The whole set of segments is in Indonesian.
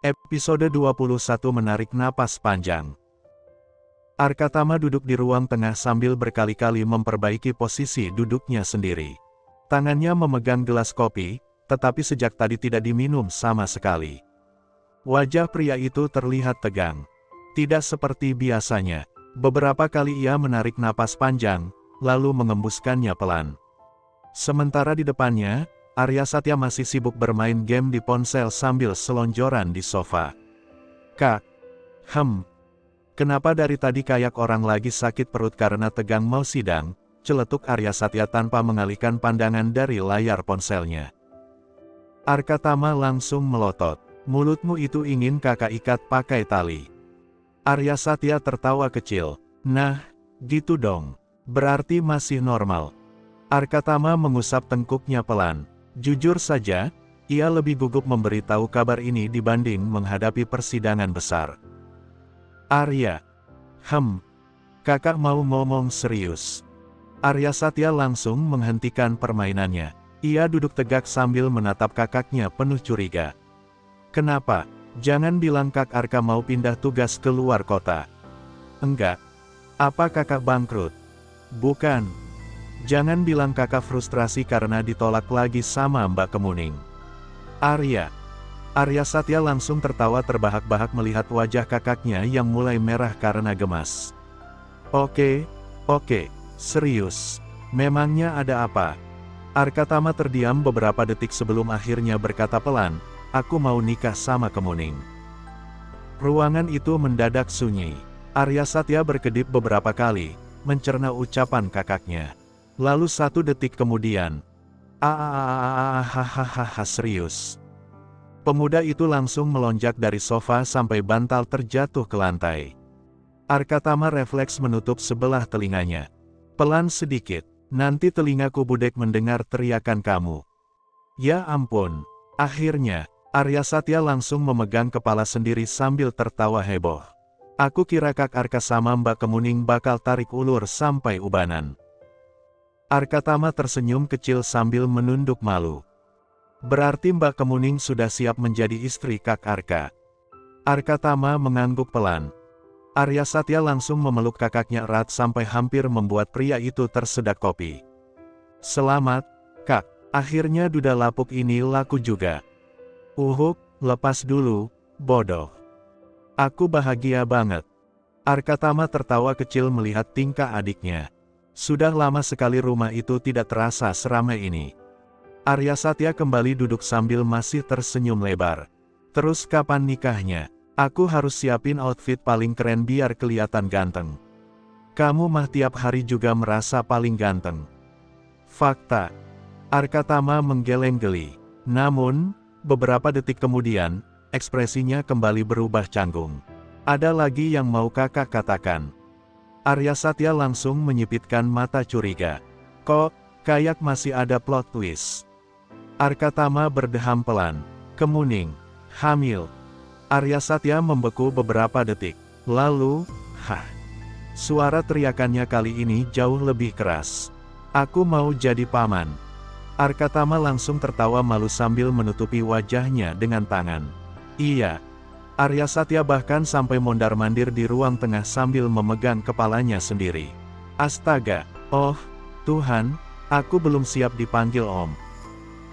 Episode 21 menarik napas panjang. Arkatama duduk di ruang tengah sambil berkali-kali memperbaiki posisi duduknya sendiri. Tangannya memegang gelas kopi, tetapi sejak tadi tidak diminum sama sekali. Wajah pria itu terlihat tegang. Tidak seperti biasanya. Beberapa kali ia menarik napas panjang, lalu mengembuskannya pelan. Sementara di depannya, Arya Satya masih sibuk bermain game di ponsel sambil selonjoran di sofa. Kak, kenapa dari tadi kayak orang lagi sakit perut karena tegang mau sidang, celetuk Arya Satya tanpa mengalihkan pandangan dari layar ponselnya. Arkatama langsung melotot, mulutmu itu ingin kakak ikat pakai tali. Arya Satya tertawa kecil, nah, gitu dong, berarti masih normal. Arkatama mengusap tengkuknya pelan. Jujur saja, ia lebih gugup memberitahu kabar ini dibanding menghadapi persidangan besar. Arya, kakak mau ngomong serius. Arya Satya langsung menghentikan permainannya. Ia duduk tegak sambil menatap kakaknya penuh curiga. Kenapa? Jangan bilang Kak Arka mau pindah tugas ke luar kota. Enggak. Apa kakak bangkrut? Bukan. Jangan bilang kakak frustrasi karena ditolak lagi sama Mbak Kemuning. Arya Satya langsung tertawa terbahak-bahak melihat wajah kakaknya yang mulai merah karena gemas. Oke, serius. Memangnya ada apa? Arkatama terdiam beberapa detik sebelum akhirnya berkata pelan, aku mau nikah sama Kemuning. Ruangan itu mendadak sunyi. Arya Satya berkedip beberapa kali, mencerna ucapan kakaknya. Lalu 1 detik kemudian, serius. Pemuda itu langsung melonjak dari sofa sampai bantal terjatuh ke lantai. Arkatama refleks menutup sebelah telinganya. Pelan sedikit, nanti telingaku budek mendengar teriakan kamu. Ya ampun, akhirnya, Arya Satya langsung memegang kepala sendiri sambil tertawa heboh. Aku kira Kak Arka sama Mbak Kemuning bakal tarik ulur sampai ubanan. Arkatama tersenyum kecil sambil menunduk malu. Berarti Mbak Kemuning sudah siap menjadi istri Kak Arka. Arkatama mengangguk pelan. Arya Satya langsung memeluk kakaknya erat sampai hampir membuat pria itu tersedak kopi. Selamat, Kak. Akhirnya duda lapuk ini laku juga. Lepas dulu, bodoh. Aku bahagia banget. Arkatama tertawa kecil melihat tingkah adiknya. Sudah lama sekali rumah itu tidak terasa seramai ini. Arya Satya kembali duduk sambil masih tersenyum lebar. Terus kapan nikahnya? Aku harus siapin outfit paling keren biar kelihatan ganteng. Kamu mah tiap hari juga merasa paling ganteng. Fakta. Arkatama menggeleng geli. Namun, beberapa detik kemudian, ekspresinya kembali berubah canggung. Ada lagi yang mau kakak katakan? Arya Satya langsung menyipitkan mata curiga. Kok, kayak masih ada plot twist. Arkatama berdeham pelan. Kemuning, hamil. Arya Satya membeku beberapa detik. Lalu, suara teriakannya kali ini jauh lebih keras. Aku mau jadi paman. Arkatama langsung tertawa malu sambil menutupi wajahnya dengan tangan. Iya. Arya Satya bahkan sampai mondar-mandir di ruang tengah sambil memegang kepalanya sendiri. Astaga, oh, Tuhan, aku belum siap dipanggil Om.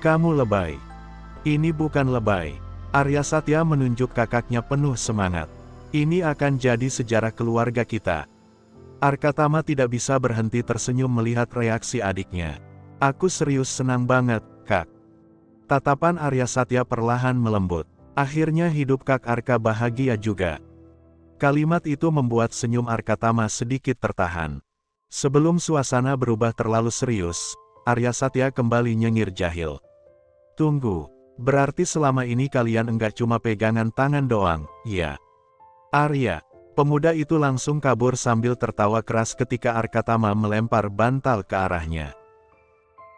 Kamu lebay. Ini bukan lebay. Arya Satya menunjuk kakaknya penuh semangat. Ini akan jadi sejarah keluarga kita. Arkatama tidak bisa berhenti tersenyum melihat reaksi adiknya. Aku serius senang banget, Kak. Tatapan Arya Satya perlahan melembut. Akhirnya hidup Kak Arka bahagia juga. Kalimat itu membuat senyum Arkatama sedikit tertahan. Sebelum suasana berubah terlalu serius, Arya Satya kembali nyengir jahil. Tunggu, berarti selama ini kalian enggak cuma pegangan tangan doang, ya? Arya, pemuda itu langsung kabur sambil tertawa keras ketika Arkatama melempar bantal ke arahnya.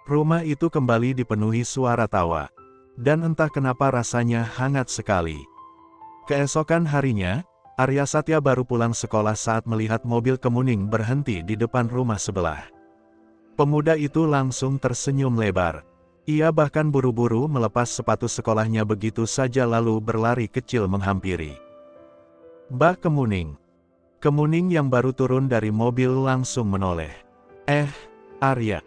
Rumah itu kembali dipenuhi suara tawa. Dan entah kenapa rasanya hangat sekali. Keesokan harinya, Arya Satya baru pulang sekolah saat melihat mobil Kemuning berhenti di depan rumah sebelah. Pemuda itu langsung tersenyum lebar. Ia bahkan buru-buru melepas sepatu sekolahnya begitu saja lalu berlari kecil menghampiri Mbak Kemuning. Kemuning yang baru turun dari mobil langsung menoleh. Arya.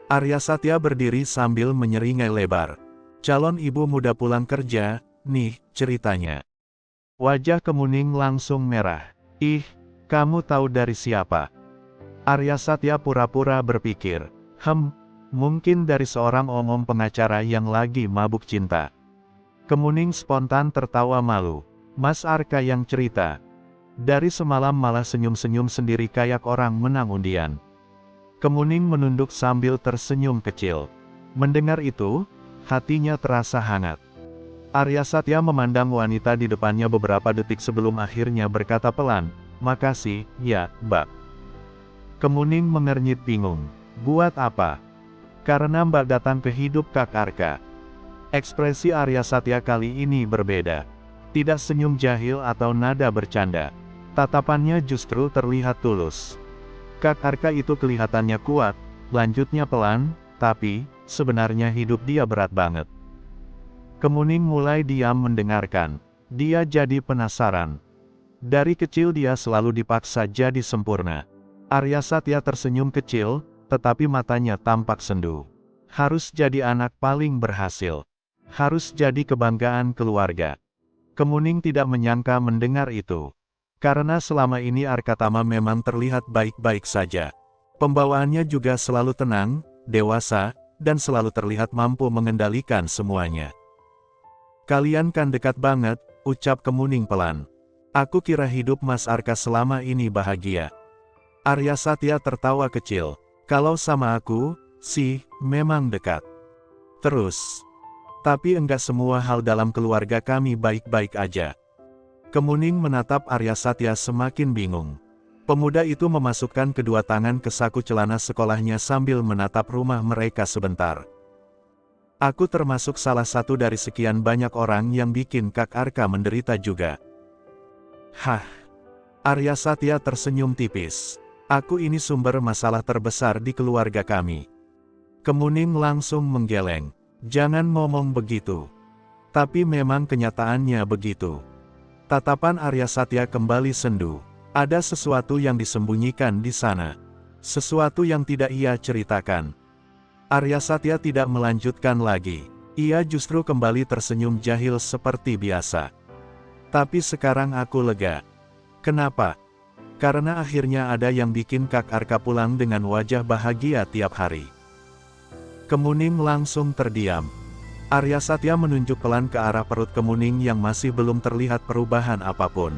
Arya Satya berdiri sambil menyeringai lebar. Calon ibu muda pulang kerja, nih ceritanya. Wajah Kemuning langsung merah. Ih, kamu tahu dari siapa? Arya Satya pura-pura berpikir. Mungkin dari seorang omong pengacara yang lagi mabuk cinta. Kemuning spontan tertawa malu. Mas Arka yang cerita. Dari semalam malah senyum-senyum sendiri kayak orang menang undian. Kemuning menunduk sambil tersenyum kecil. Mendengar itu, hatinya terasa hangat. Arya Satya memandang wanita di depannya beberapa detik sebelum akhirnya berkata pelan, "Makasih, ya, Mbak." Kemuning mengernyit bingung. Buat apa? Karena Mbak datang ke hidup Kak Arka. Ekspresi Arya Satya kali ini berbeda. Tidak senyum jahil atau nada bercanda. Tatapannya justru terlihat tulus. Kak Arka itu kelihatannya kuat, lanjutnya pelan, tapi, sebenarnya hidup dia berat banget. Kemuning mulai diam mendengarkan. Dia jadi penasaran. Dari kecil dia selalu dipaksa jadi sempurna. Arya Satya tersenyum kecil, tetapi matanya tampak sendu. Harus jadi anak paling berhasil. Harus jadi kebanggaan keluarga. Kemuning tidak menyangka mendengar itu. Karena selama ini Arkatama memang terlihat baik-baik saja. Pembawaannya juga selalu tenang, dewasa, dan selalu terlihat mampu mengendalikan semuanya. Kalian kan dekat banget, ucap Kemuning pelan. Aku kira hidup Mas Arka selama ini bahagia. Arya Satya tertawa kecil. Kalau sama aku, sih, memang dekat. Terus. Tapi enggak semua hal dalam keluarga kami baik-baik aja. Kemuning menatap Arya Satya semakin bingung. Pemuda itu memasukkan kedua tangan ke saku celana sekolahnya sambil menatap rumah mereka sebentar. Aku termasuk salah satu dari sekian banyak orang yang bikin Kak Arka menderita juga. Hah? Arya Satya tersenyum tipis. Aku ini sumber masalah terbesar di keluarga kami. Kemuning langsung menggeleng. Jangan ngomong begitu. Tapi memang kenyataannya begitu. Tatapan Arya Satya kembali sendu. Ada sesuatu yang disembunyikan di sana. Sesuatu yang tidak ia ceritakan. Arya Satya tidak melanjutkan lagi. Ia justru kembali tersenyum jahil seperti biasa. Tapi sekarang aku lega. Kenapa? Karena akhirnya ada yang bikin Kak Arka pulang dengan wajah bahagia tiap hari. Kemuning langsung terdiam. Arya Satya menunjuk pelan ke arah perut Kemuning yang masih belum terlihat perubahan apapun.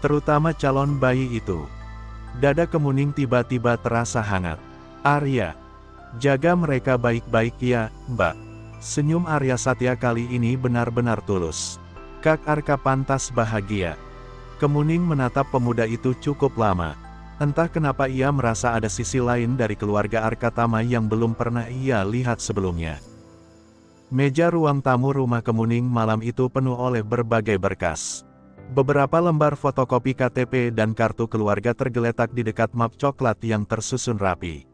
Terutama calon bayi itu. Dada Kemuning tiba-tiba terasa hangat. Arya, jaga mereka baik-baik ya, Mbak. Senyum Arya Satya kali ini benar-benar tulus. Kak Arka pantas bahagia. Kemuning menatap pemuda itu cukup lama. Entah kenapa ia merasa ada sisi lain dari keluarga Arkatama yang belum pernah ia lihat sebelumnya. Meja ruang tamu rumah Kemuning malam itu penuh oleh berbagai berkas. Beberapa lembar fotokopi KTP dan kartu keluarga tergeletak di dekat map coklat yang tersusun rapi.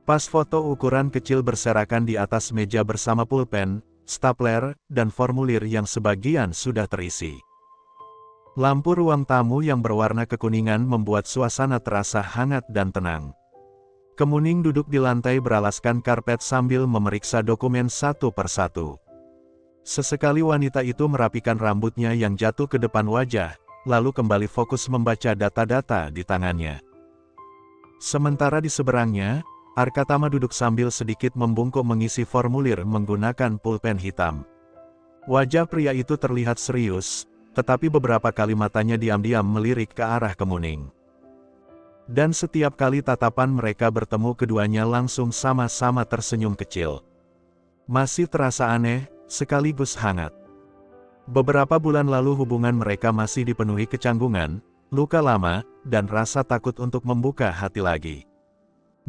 Pas foto ukuran kecil berserakan di atas meja bersama pulpen, stapler, dan formulir yang sebagian sudah terisi. Lampu ruang tamu yang berwarna kekuningan membuat suasana terasa hangat dan tenang. Kemuning duduk di lantai beralaskan karpet sambil memeriksa dokumen satu persatu. Sesekali wanita itu merapikan rambutnya yang jatuh ke depan wajah, lalu kembali fokus membaca data-data di tangannya. Sementara di seberangnya, Arkatama duduk sambil sedikit membungkuk mengisi formulir menggunakan pulpen hitam. Wajah pria itu terlihat serius, tetapi beberapa kali matanya diam-diam melirik ke arah Kemuning. Dan setiap kali tatapan mereka bertemu keduanya langsung sama-sama tersenyum kecil. Masih terasa aneh, sekaligus hangat. Beberapa bulan lalu hubungan mereka masih dipenuhi kecanggungan, luka lama, dan rasa takut untuk membuka hati lagi.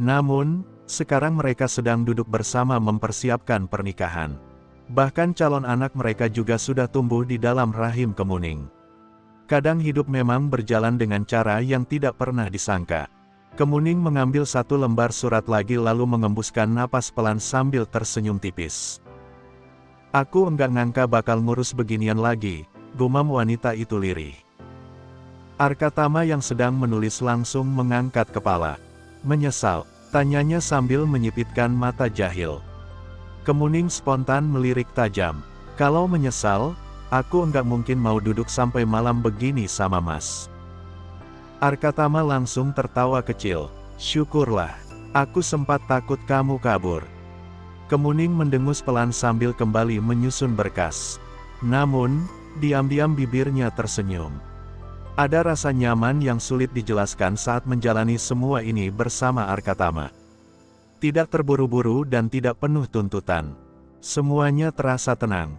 Namun, sekarang mereka sedang duduk bersama mempersiapkan pernikahan. Bahkan calon anak mereka juga sudah tumbuh di dalam rahim Kemuning. Kadang hidup memang berjalan dengan cara yang tidak pernah disangka. Kemuning mengambil satu lembar surat lagi lalu mengembuskan napas pelan sambil tersenyum tipis. Aku enggak ngangka bakal ngurus beginian lagi, gumam wanita itu lirih. Arkatama yang sedang menulis langsung mengangkat kepala. Menyesal, tanyanya sambil menyipitkan mata jahil. Kemuning spontan melirik tajam. Kalau menyesal, aku enggak mungkin mau duduk sampai malam begini sama Mas. Arkatama langsung tertawa kecil. Syukurlah, aku sempat takut kamu kabur. Kemuning mendengus pelan sambil kembali menyusun berkas. Namun, diam-diam bibirnya tersenyum. Ada rasa nyaman yang sulit dijelaskan saat menjalani semua ini bersama Arkatama. Tidak terburu-buru dan tidak penuh tuntutan. Semuanya terasa tenang.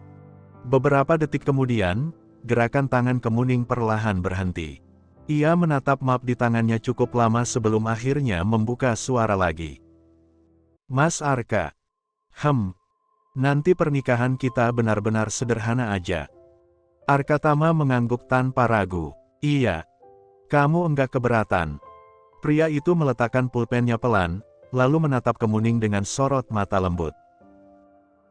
Beberapa detik kemudian, gerakan tangan Kemuning perlahan berhenti. Ia menatap map di tangannya cukup lama sebelum akhirnya membuka suara lagi. Mas Arka. Nanti pernikahan kita benar-benar sederhana aja. Arkatama mengangguk tanpa ragu. Iya. Kamu enggak keberatan. Pria itu meletakkan pulpennya pelan, lalu menatap Kemuning dengan sorot mata lembut.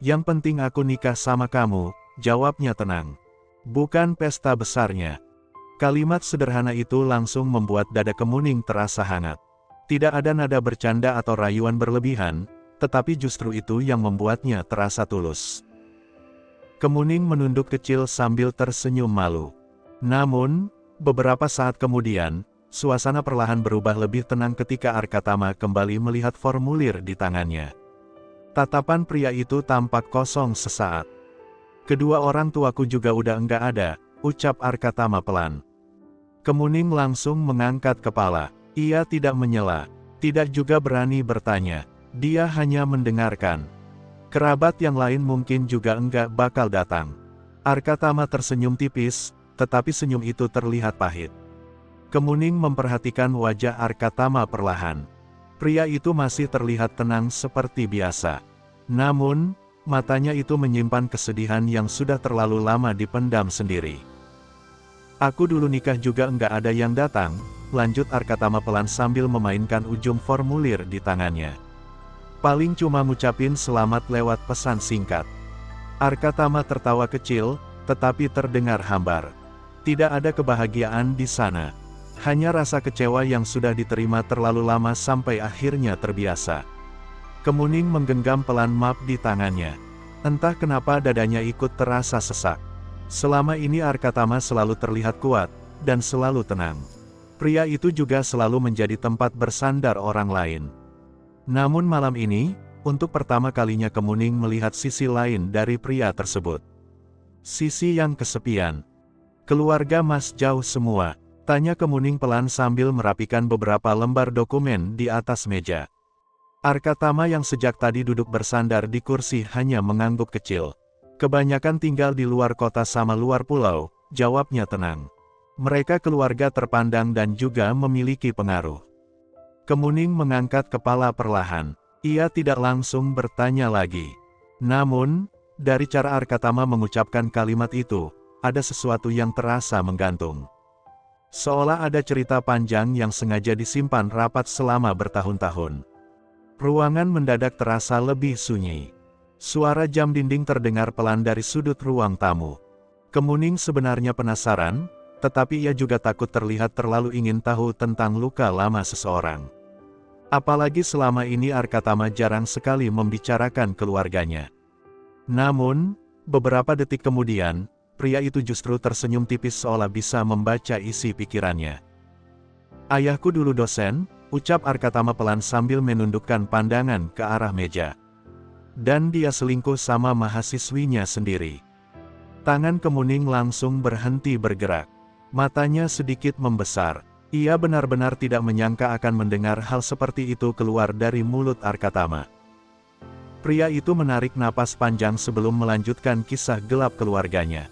Yang penting aku nikah sama kamu, jawabnya tenang. Bukan pesta besarnya. Kalimat sederhana itu langsung membuat dada Kemuning terasa hangat. Tidak ada nada bercanda atau rayuan berlebihan, tetapi justru itu yang membuatnya terasa tulus. Kemuning menunduk kecil sambil tersenyum malu. Namun, beberapa saat kemudian, suasana perlahan berubah lebih tenang ketika Arkatama kembali melihat formulir di tangannya. Tatapan pria itu tampak kosong sesaat. Kedua orang tuaku juga udah enggak ada, ucap Arkatama pelan. Kemuning langsung mengangkat kepala. Ia tidak menyela, tidak juga berani bertanya. Dia hanya mendengarkan. Kerabat yang lain mungkin juga enggak bakal datang. Arkatama tersenyum tipis, tetapi senyum itu terlihat pahit. Kemuning memperhatikan wajah Arkatama perlahan. Pria itu masih terlihat tenang seperti biasa. Namun, matanya itu menyimpan kesedihan yang sudah terlalu lama dipendam sendiri. Aku dulu nikah juga enggak ada yang datang, lanjut Arkatama pelan sambil memainkan ujung formulir di tangannya. Paling cuma ngucapin selamat lewat pesan singkat. Arkatama tertawa kecil, tetapi terdengar hambar. Tidak ada kebahagiaan di sana. Hanya rasa kecewa yang sudah diterima terlalu lama sampai akhirnya terbiasa. Kemuning menggenggam pelan map di tangannya. Entah kenapa dadanya ikut terasa sesak. Selama ini Arkatama selalu terlihat kuat, dan selalu tenang. Pria itu juga selalu menjadi tempat bersandar orang lain. Namun malam ini, untuk pertama kalinya Kemuning melihat sisi lain dari pria tersebut. Sisi yang kesepian. Keluarga Mas jauh semua, tanya Kemuning pelan sambil merapikan beberapa lembar dokumen di atas meja. Arkatama yang sejak tadi duduk bersandar di kursi hanya mengangguk kecil. Kebanyakan tinggal di luar kota sama luar pulau, jawabnya tenang. Mereka keluarga terpandang dan juga memiliki pengaruh. Kemuning mengangkat kepala perlahan. Ia tidak langsung bertanya lagi. Namun, dari cara Arkatama mengucapkan kalimat itu, ada sesuatu yang terasa menggantung. Seolah ada cerita panjang yang sengaja disimpan rapat selama bertahun-tahun. Ruangan mendadak terasa lebih sunyi. Suara jam dinding terdengar pelan dari sudut ruang tamu. Kemuning sebenarnya penasaran, tetapi ia juga takut terlihat terlalu ingin tahu tentang luka lama seseorang. Apalagi selama ini Arkatama jarang sekali membicarakan keluarganya. Namun, beberapa detik kemudian, pria itu justru tersenyum tipis seolah bisa membaca isi pikirannya. Ayahku dulu dosen, ucap Arkatama pelan sambil menundukkan pandangan ke arah meja. Dan dia selingkuh sama mahasiswinya sendiri. Tangan Kemuning langsung berhenti bergerak. Matanya sedikit membesar. Ia benar-benar tidak menyangka akan mendengar hal seperti itu keluar dari mulut Arkatama. Pria itu menarik napas panjang sebelum melanjutkan kisah gelap keluarganya.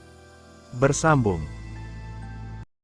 Bersambung.